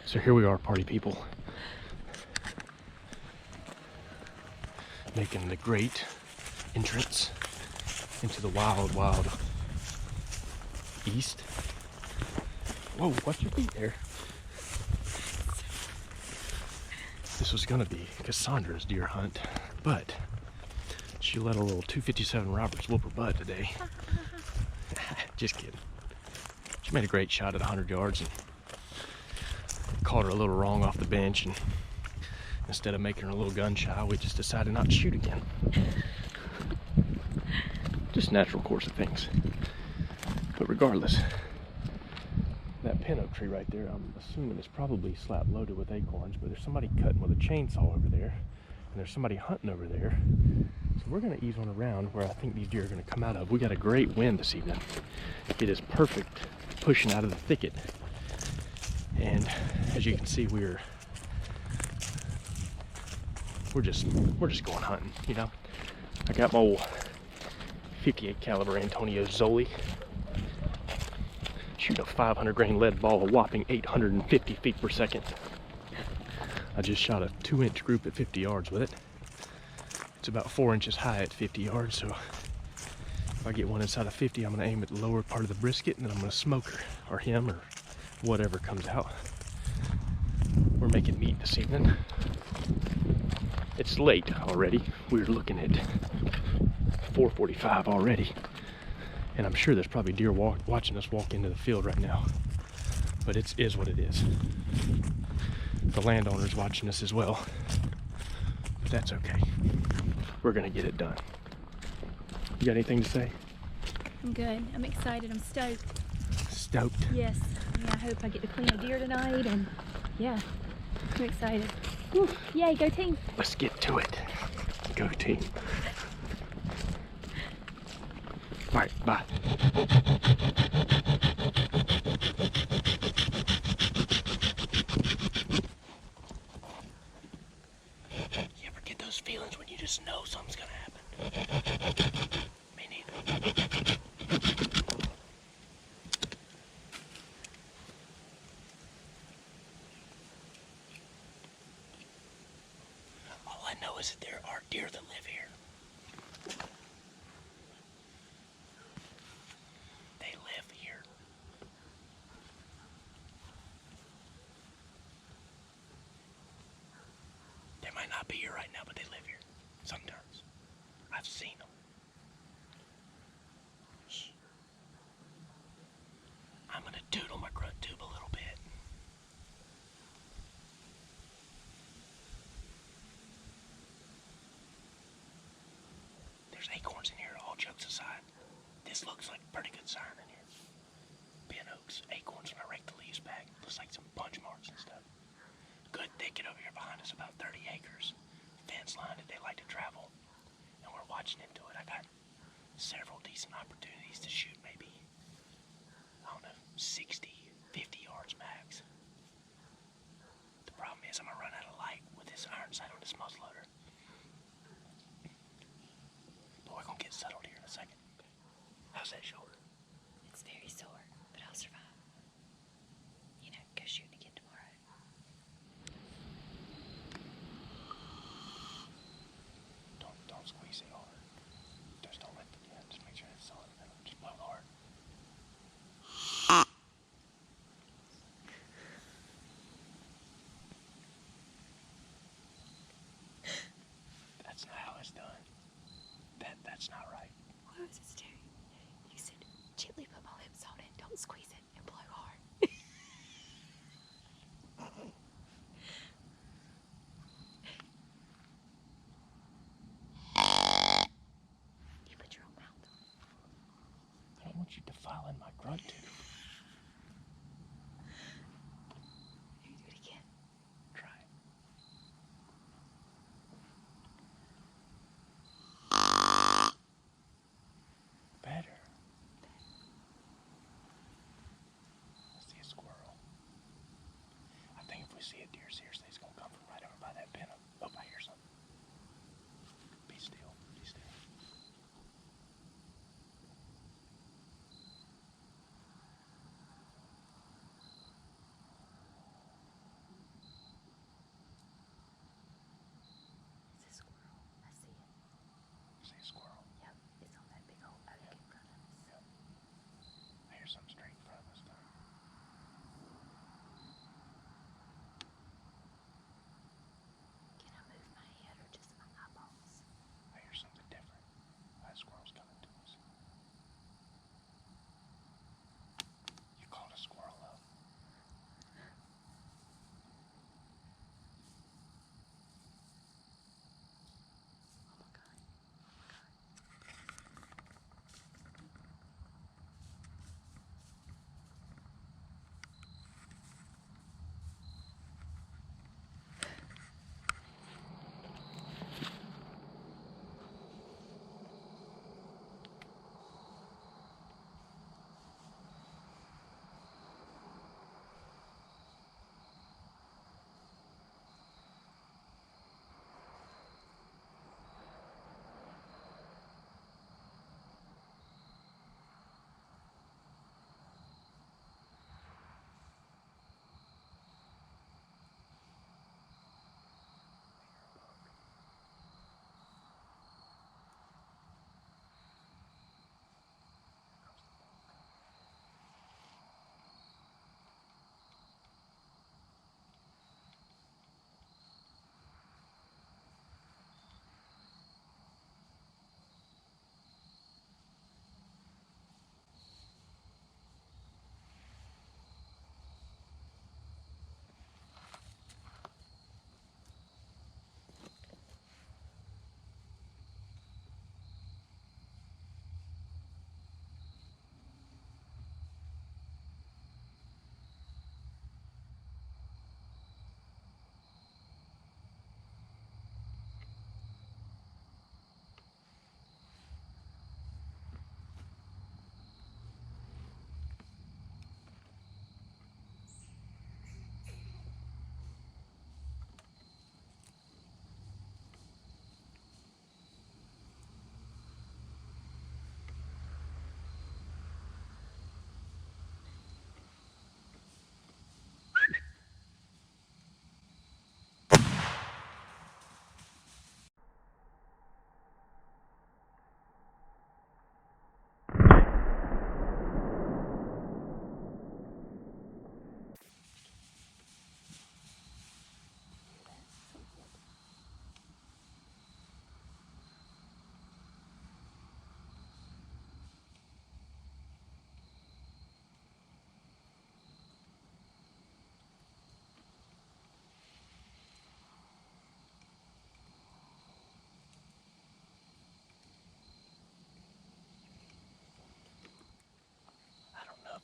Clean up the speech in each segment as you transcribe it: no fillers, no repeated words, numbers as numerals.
So here we are, party people, making the great entrance into the wild, wild east. Whoa, watch your feet there. This was gonna be KaSaundra's deer hunt, but she let a little 257 Roberts whoop her butt today. Just kidding. She made a great shot at 100 yards and caught her a little wrong off the bench, and instead of making her a little gun shy, we just decided not to shoot again. Just natural course of things. But regardless, that pin oak tree right there, I'm assuming is probably slap loaded with acorns, but there's somebody cutting with a chainsaw over there, and there's somebody hunting over there. So we're gonna ease on around where I think these deer are gonna come out of. We got a great wind this evening. It is perfect pushing out of the thicket. And as you can see, we're just going hunting, you know. I got my old 58 caliber Antonio Zoli, shooting a 500 grain lead ball, a whopping 850 feet per second. I just shot a 2-inch group at 50 yards with it. It's about 4 inches high at 50 yards, so if I get one inside of 50, I'm gonna aim at the lower part of the brisket, and then I'm gonna smoke her, or him, or whatever comes out. We're making meat this evening. It's late already. We're looking at 4:45 already, and I'm sure there's probably deer watching us walk into the field right now, but it is what it is. The landowner's watching us as well, but that's okay. We're gonna get it done. You got anything to say? I'm good. I'm excited. I'm stoked. Stoked? Yes. Yeah, I hope I get to clean a deer tonight, and yeah, I'm excited. Whew. Yay, go team. Let's get to it. Go team. All right, bye. You ever get those feelings when you just know something's gonna happen? Me neither. All I know is that there are deer that live here. They live here. They might not be here right now, but they live here. Sometimes. I've seen them. Shh. I'm gonna doodle my grunt tube a little bit. There's acorns in here, all jokes aside. This looks like a pretty good sign in here. Pin oaks, acorns when I rake the leaves back. Looks like some bunch marks and stuff. Good thicket over here behind us, about 30 acres. Fence line that they like to travel. And we're watching into it. I got several decent opportunities to shoot maybe, I don't know, 60, 50 yards max. The problem is I'm gonna run out of light with this iron sight on this muzzleloader. But we're gonna get settled here in a second. How's that shoulder? It's very sore, but I'll survive. You know, go shooting again tomorrow. Don't squeeze it hard. Just don't let the, yeah, just make sure it's solid. Just blow hard. That's not how it's done. That's not right. What was it, Terry? You said, gently put my lips on it. Don't squeeze it and blow hard. You put your own mouth on it. I don't want you defiling my grunt tube. You do it again. Try it. Better. I see a squirrel. I think if we see a deer, seriously, it's gonna come from right over by that pin. Oh, I hear something. Be still. Be still.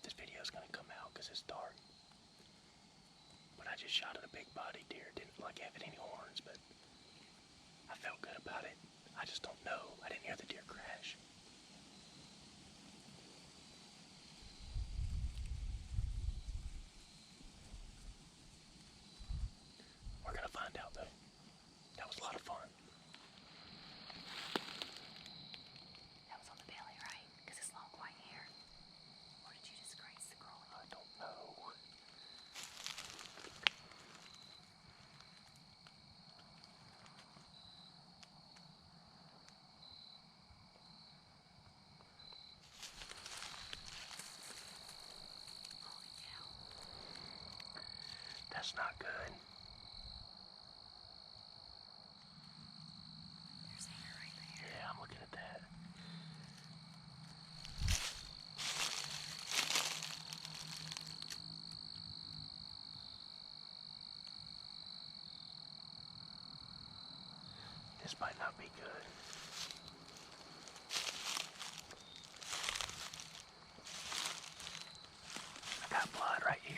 this video is gonna come out because it's dark. But I just shot at a big body deer. Didn't like having any horns, but I felt good about it. I just don't know. I didn't hear the deer crash. We're gonna find out though. That was a lot of fun. That was on the belly, right? Because it's long white hair. Or did you just graze the girl? I don't know. That's not good. There's hair right there. Yeah, I'm looking at that. This might not be good. I got blood right here.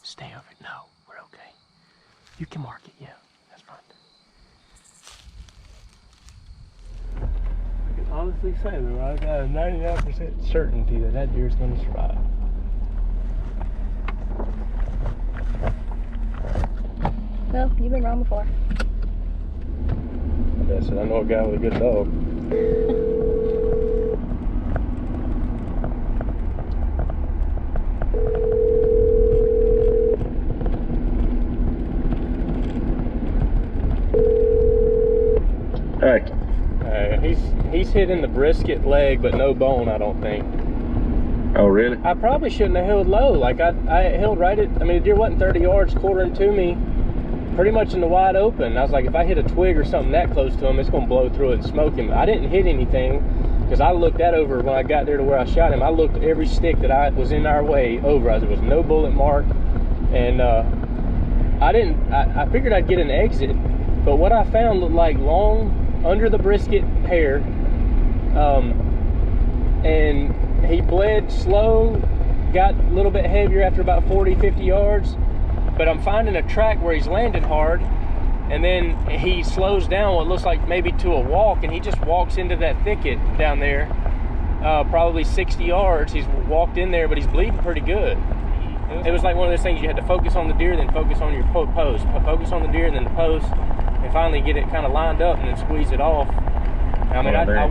Stay over. No, we're okay. You can mark it, yeah. That's fine. I can honestly say though, I got a 99% certainty that that deer's going to survive. Well, you've been wrong before. I said I know a guy with a good dog. Hey. He's hitting the brisket leg, but no bone, I don't think. Oh, really? I probably shouldn't have held low. Like I held right at. I mean, the deer wasn't 30 yards, quartering to me, pretty much in the wide open. I was like, if I hit a twig or something that close to him, it's gonna blow through it and smoke him. I didn't hit anything because I looked that over when I got there to where I shot him. I looked every stick that was in our way over. There was no bullet mark, and I figured I'd get an exit, but what I found looked like long under the brisket hair, and he bled slow, got a little bit heavier after about 40-50 yards, but I'm finding a track where he's landed hard, and then he slows down what looks like maybe to a walk, and he just walks into that thicket down there, probably 60 yards. He's walked in there, but he's bleeding pretty good. It was like one of those things you had to focus on the deer, then focus on your post. Focus on the deer, and then the post, and finally get it kind of lined up and then squeeze it off. I mean, I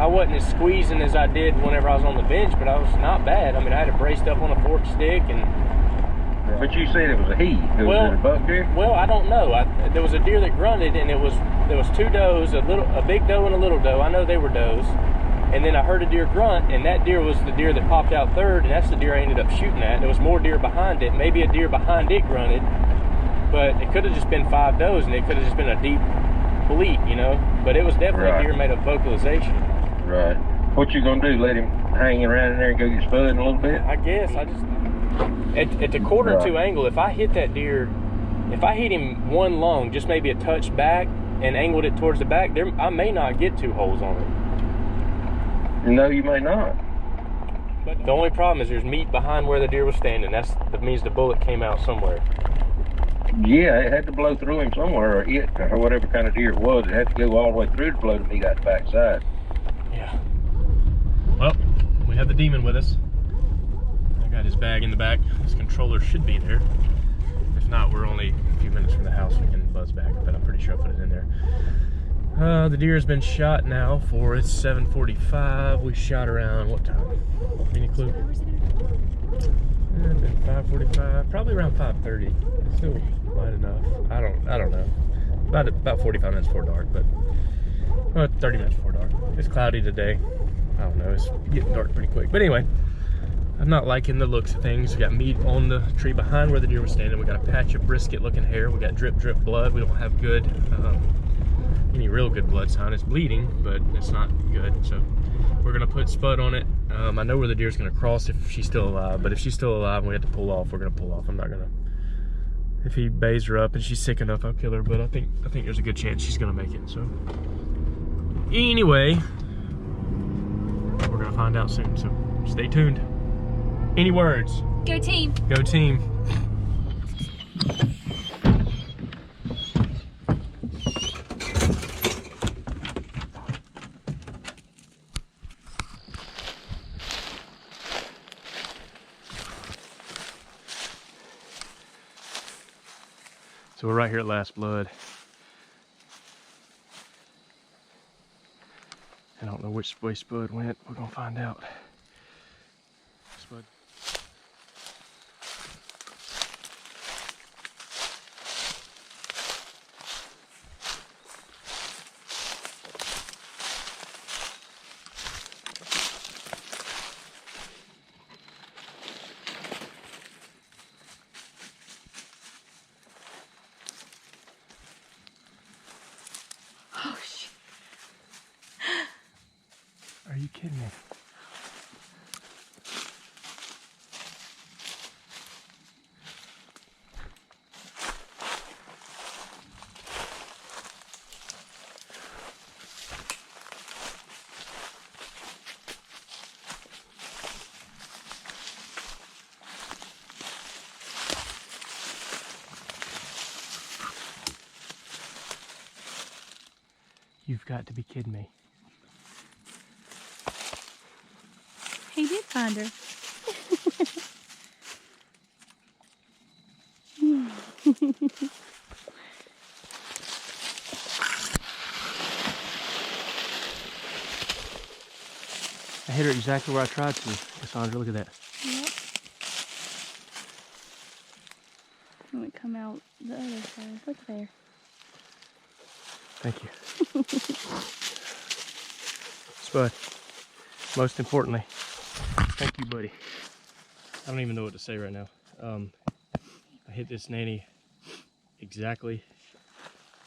wasn't as squeezing as I did whenever I was on the bench, but I was not bad. I mean, I had it braced up on a forked stick. And But you said it was a he. Was it a buck deer? Well, I don't know. There was a deer that grunted, and there was two does, a big doe and a little doe. I know they were does. And then I heard a deer grunt, and that deer was the deer that popped out third, and that's the deer I ended up shooting at. There was more deer behind it. Maybe a deer behind it grunted, but it could have just been 5 does, and it could have just been a deep bleat, you know. But it was definitely a deer made of vocalization. Right. What you gonna do? Let him hang around in there and go get spud in a little bit? I guess I just at the quarter two angle. If I hit that deer, if I hit him one lung, just maybe a touch back and angled it towards the back, I may not get 2 holes on it. No, you may not. But the only problem is there's meat behind where the deer was standing. That means the bullet came out somewhere. Yeah, it had to blow through him somewhere, or whatever kind of deer it was. It had to go all the way through to blow the meat out the backside. Yeah. Well, we have the demon with us. I got his bag in the back. His controller should be there. If not, we're only a few minutes from the house. We can buzz back, but I'm pretty sure I'll put it in there. The deer has been shot now for it's 7:45. We shot around what time? Any clue? Been 5:45, probably around 5:30. It's still light enough. I don't know. About 45 minutes before dark, but 30 minutes before dark. It's cloudy today. I don't know. It's getting dark pretty quick. But anyway, I'm not liking the looks of things. We got meat on the tree behind where the deer was standing. We got a patch of brisket-looking hair. We got drip blood. We don't have good. Any real good blood sign. It's bleeding, but it's not good. So we're gonna put spud on it. I know where the deer's gonna cross if she's still alive, but if she's still alive and we have to pull off, we're gonna pull off. I'm not gonna If he bays her up and she's sick enough, I'll kill her. But I think there's a good chance she's gonna make it. So anyway, we're gonna find out soon. So stay tuned. Any words? Go team. Go team. So we're right here at Last Blood. I don't know which way Spud went. We're gonna find out. Spud. Oh shit. Are you kidding me? You've got to be kidding me. He did find her. I hit her exactly where I tried to. KaSaundra, look at that. Yep. Let me come out the other side. Look there. Thank you. Spud, most importantly, thank you, buddy. I don't even know what to say right now. I hit this nanny exactly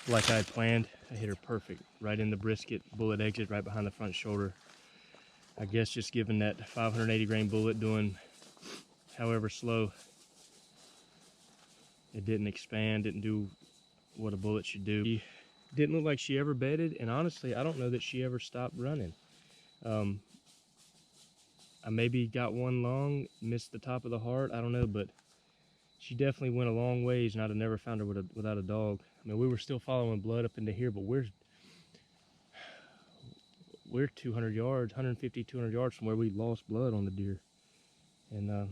like I had planned. I hit her perfect, right in the brisket, bullet exit right behind the front shoulder. I guess just given that 580 grain bullet doing however slow, it didn't expand, didn't do what a bullet should do. It didn't look like she ever bedded, and honestly, I don't know that she ever stopped running. I maybe got one long, missed the top of the heart, I don't know, but she definitely went a long ways, and I'd have never found her without a dog. I mean, we were still following blood up into here, but we're 200 yards, 150, 200 yards from where we lost blood on the deer. And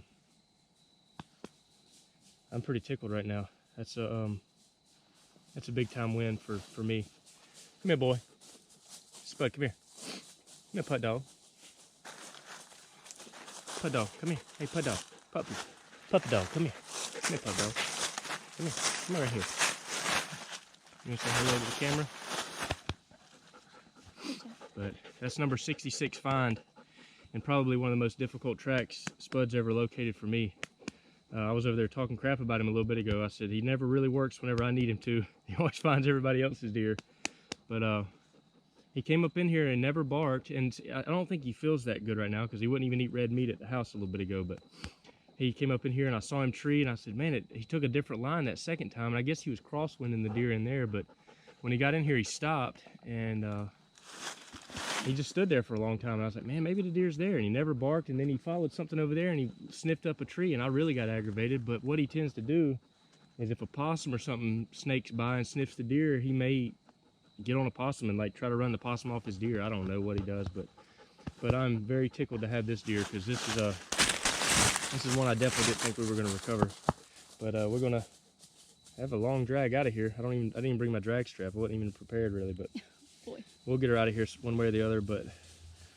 I'm pretty tickled right now. That's a big time win for me. Come here, boy. Spud, come here. Come here, putt dog. Putt dog, come here. Hey, putt dog. Puppy. Puppy dog, come here. Come here, putt dog. Come here. Come right here. You want to say hello to the camera? But that's number 66 find, and probably one of the most difficult tracks Spud's ever located for me. I was over there talking crap about him a little bit ago. I said he never really works whenever I need him to. He always finds everybody else's deer. But he came up in here and never barked, and I don't think he feels that good right now because he wouldn't even eat red meat at the house a little bit ago. But he came up in here and I saw him tree, and I said, man, he took a different line that second time, and I guess he was crosswinding the deer in there. But when he got in here, he stopped, and he just stood there for a long time, and I was like, man, maybe the deer's there, and he never barked. And then he followed something over there and he sniffed up a tree, and I really got aggravated. But what he tends to do is if a possum or something snakes by and sniffs the deer, he may get on a possum and like try to run the possum off his deer. I don't know what he does, but I'm very tickled to have this deer because this is one I definitely didn't think we were going to recover. But we're gonna have a long drag out of here. I didn't even bring my drag strap. I wasn't even prepared really, but Boy. We'll get her out of here one way or the other. But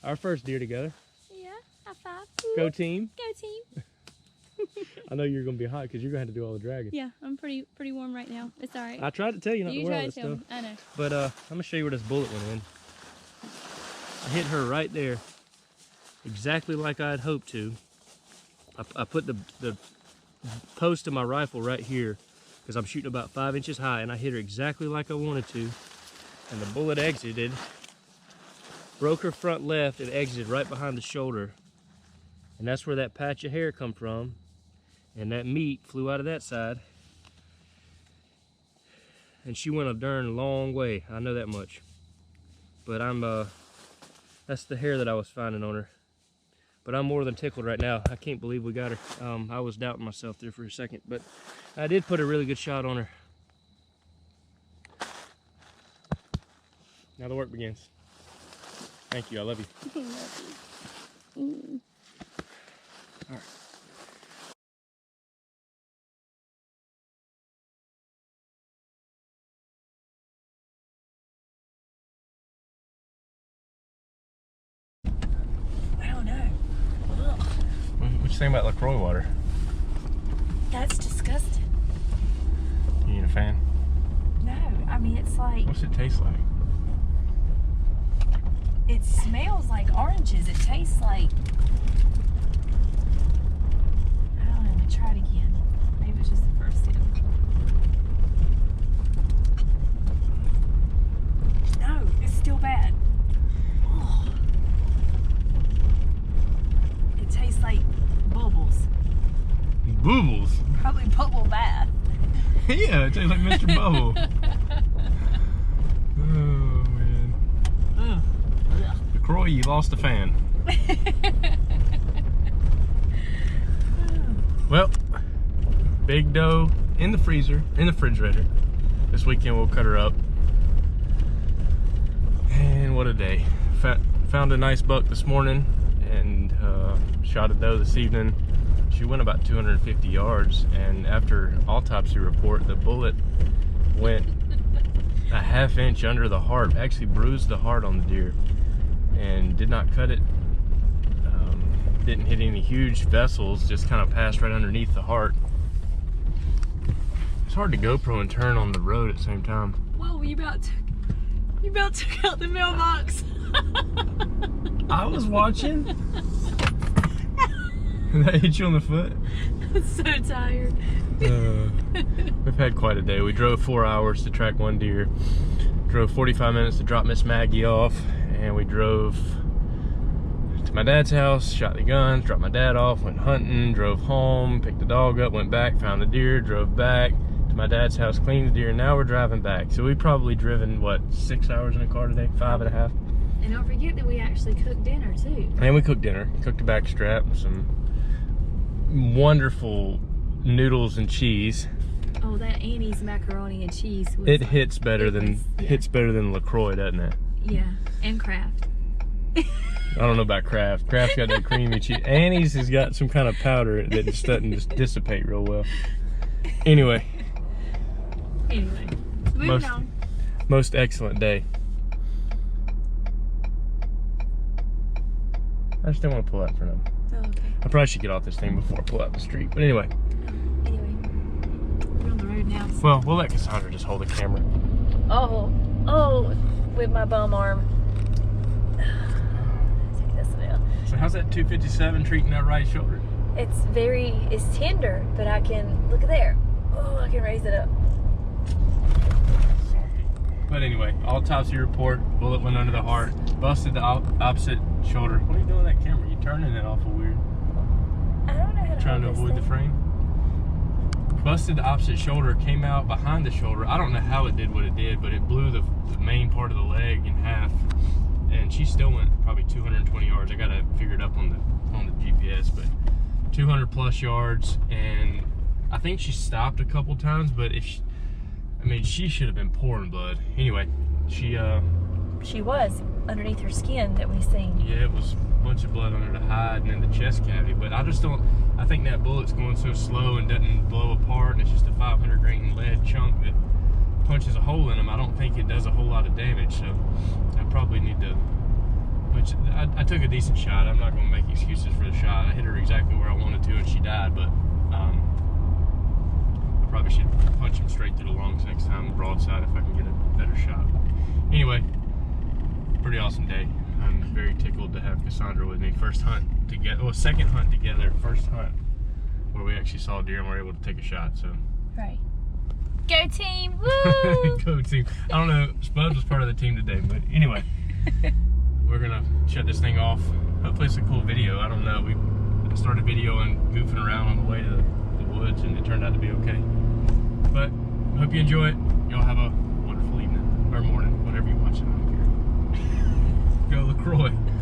our first deer together. Yeah, high five. Go team. Go team. I know you're gonna be hot because you're gonna have to do all the dragging. Yeah, I'm pretty warm right now. It's all right. I tried to tell you not to wear all this stuff. I know. But I'm gonna show you where this bullet went in. I hit her right there, exactly like I had hoped to. I put the post of my rifle right here because I'm shooting about 5 inches high, and I hit her exactly like I wanted to. And the bullet exited, broke her front left, and exited right behind the shoulder. And that's where that patch of hair come from. And that meat flew out of that side. and she went a darn long way. I know that much. But that's the hair that I was finding on her. But I'm more than tickled right now. I can't believe we got her. I was doubting myself there for a second, but I did put a really good shot on her. Now the work begins. Thank you, I love you. I love you. All right. I don't know. Ugh. What you think about LaCroix water? That's disgusting. You ain't a fan? No, I mean, it's like, What's it taste like? it smells like oranges. It tastes like, I don't know, let me try it again. Maybe it was just the first sip. No, it's still bad. Ugh. It tastes like bubbles. Bubbles? Probably bubble bath. Yeah, it tastes like Mr. Bubble. Oh, man. Ugh. LaCroix, you lost a fan. Well, big doe in the freezer, in the refrigerator. This weekend we'll cut her up. And what a day. Found a nice buck this morning and shot a doe this evening. She went about 250 yards, and after autopsy report, the bullet went a ½ inch under the heart, actually bruised the heart on the deer, and did not cut it. Didn't hit any huge vessels, just kind of passed right underneath the heart. It's hard to GoPro and turn on the road at the same time. Whoa, you about took out the mailbox. I was watching. That hit you on the foot? I'm so tired. We've had quite a day. We drove 4 hours to track one deer, drove 45 minutes to drop Miss Maggie off, and we drove to my dad's house, shot the guns, dropped my dad off, went hunting, drove home, picked the dog up, went back, found the deer, drove back to my dad's house, cleaned the deer, and now we're driving back. So we've probably driven, what, 6 hours in a car today? 5.5? And don't forget that we actually cooked dinner too. And we cooked dinner, cooked a backstrap, some wonderful noodles and cheese. Oh, that Annie's macaroni and cheese was It hits better than yeah. hits better than LaCroix, doesn't it? Yeah, and Kraft. I don't know about Kraft. Kraft's got that creamy cheese. Annie's has got some kind of powder that just doesn't just dissipate real well. Anyway, Moving on. most excellent day. I just didn't want to pull out in front of them. Oh, okay. I probably should get off this thing before I pull out the street. But anyway. Anyway, we're on the road now. So. Well, we'll let KaSaundra just hold the camera. Oh, with my bum arm. Take this now. So how's that 257 treating that right shoulder? It's tender, but I can, look at there. Oh, I can raise it up. But anyway, autopsy report, bullet went under the heart, busted the opposite shoulder. What are you doing with that camera? You turning it awful weird. I don't know how to Trying to hold avoid the this frame. Busted the opposite shoulder, came out behind the shoulder. I don't know how it did what it did, but it blew the main part of the leg in half. And she still went probably 220 yards. I gotta figure it up on the GPS, but 200 plus yards. And I think she stopped a couple times, but she should have been pouring blood. Anyway, she was underneath her skin that we seen. yeah, it was a bunch of blood under the hide and in the chest cavity, but I think that bullet's going so slow and doesn't blow apart, and it's just a 500 grain lead chunk that punches a hole in them. I don't think it does a whole lot of damage, so I probably need to, which I took a decent shot. I'm not going to make excuses for the shot. I hit her exactly where I wanted to and she died, but I probably should punch him straight through the lungs next time, broadside, if I can get a better shot. Anyway, pretty awesome day. I'm very tickled to have KaSaundra with me. First hunt together, well, second hunt together, first hunt where we actually saw a deer and were able to take a shot, so. Right. Go team, woo! Go team. I don't know, Spuds was part of the team today, but anyway. We're gonna shut this thing off. Hopefully it's a cool video, I don't know. We started videoing, goofing around on the way to the woods, and it turned out to be okay. But, hope you enjoy it. Y'all have a wonderful evening or morning, whatever you watch it. I don't care. Go LaCroix.